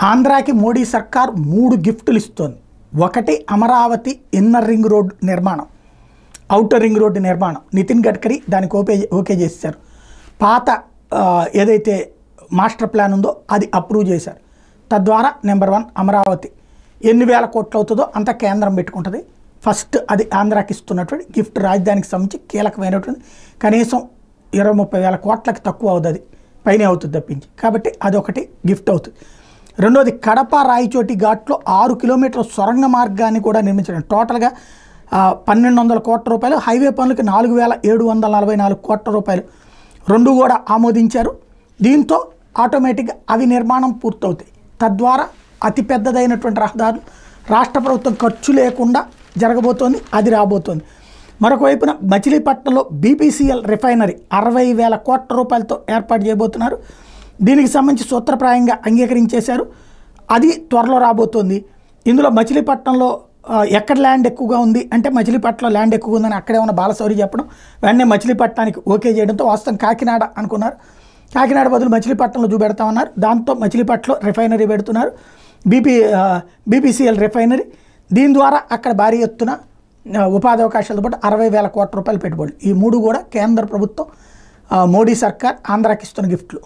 ఆంధ్రాకి మోడీ సర్కార్ 3 గిఫ్టులు ఇస్తోంది. ఒకటి అమరావతి ఇన్నర్ రింగ్ రోడ్ నిర్మాణం, ఔటర్ రింగ్ రోడ్డు నిర్మాణం. నితిన్ గడ్కరీ దానికి ఓకే చేశారు. పాత ఏదైతే మాస్టర్ ప్లాన్ ఉందో అది అప్రూవ్ చేశారు. తద్వారా నెంబర్ 1 అమరావతి ఎన్ని వేల కోట్లు అవుతుందో అంత కేంద్రం పెట్టుకుంటుంది. ఫస్ట్ అది ఆంధ్రాకి ఇస్తున్నటువంటి గిఫ్ట్. రాజధానికి సంబంధించి కీలకమైనటువంటి కనీసం 20-30 వేల కోట్లకి తక్కువ అవుతుంది, పైనే అవుతుంది తప్పించి. కాబట్టి అదొకటి గిఫ్ట్ అవుతుంది. రెండోది కడప రాయచోటి ఘాట్లో 6 కిలోమీటర్ల సొరంగ మార్గాన్ని కూడా నిర్మించడం. టోటల్గా 1200 కోట్ల రూపాయలు. హైవే పనులకి 4744 కోట్ల రూపాయలు రెండు కూడా ఆమోదించారు. దీంతో ఆటోమేటిక్గా అవి నిర్మాణం పూర్తవుతాయి. తద్వారా అతిపెద్దదైనటువంటి రహదారులు రాష్ట్ర ప్రభుత్వం ఖర్చు లేకుండా జరగబోతోంది, అది రాబోతోంది. మరొక వైపున మచిలీపట్నంలో బీపీసీఎల్ రిఫైనరీ 60,000 కోట్ల రూపాయలతో ఏర్పాటు చేయబోతున్నారు. దీనికి సంబంధించి సూత్రప్రాయంగా అంగీకరించేశారు, అది త్వరలో రాబోతోంది. ఇందులో మచిలీపట్నంలో ఎక్కడ ల్యాండ్ ఎక్కువగా ఉంది అంటే మచిలీపట్నంలో ల్యాండ్ ఎక్కువ ఉందని అక్కడే ఉన్న బాలశౌరి చెప్పడం, వెంటనే మచిలీపట్నానికి ఓకే చేయడంతో వాస్తవం కాకినాడ అనుకున్నారు. కాకినాడ బదులు మచిలీపట్నంలో చూపెడతామన్నారు. దాంతో మచిలీపట్నంలో రిఫైనరీ పెడుతున్నారు, బీపీసీఎల్ రిఫైనరీ. దీని ద్వారా అక్కడ భారీ ఎత్తున ఉపాధి అవకాశాలతో పాటు 60,000 కోట్ల రూపాయలు పెట్టుబడులు. ఈ 3 కూడా కేంద్ర ప్రభుత్వం మోడీ సర్కార్ ఆంధ్రాకి ఇస్తున్న గిఫ్ట్లు.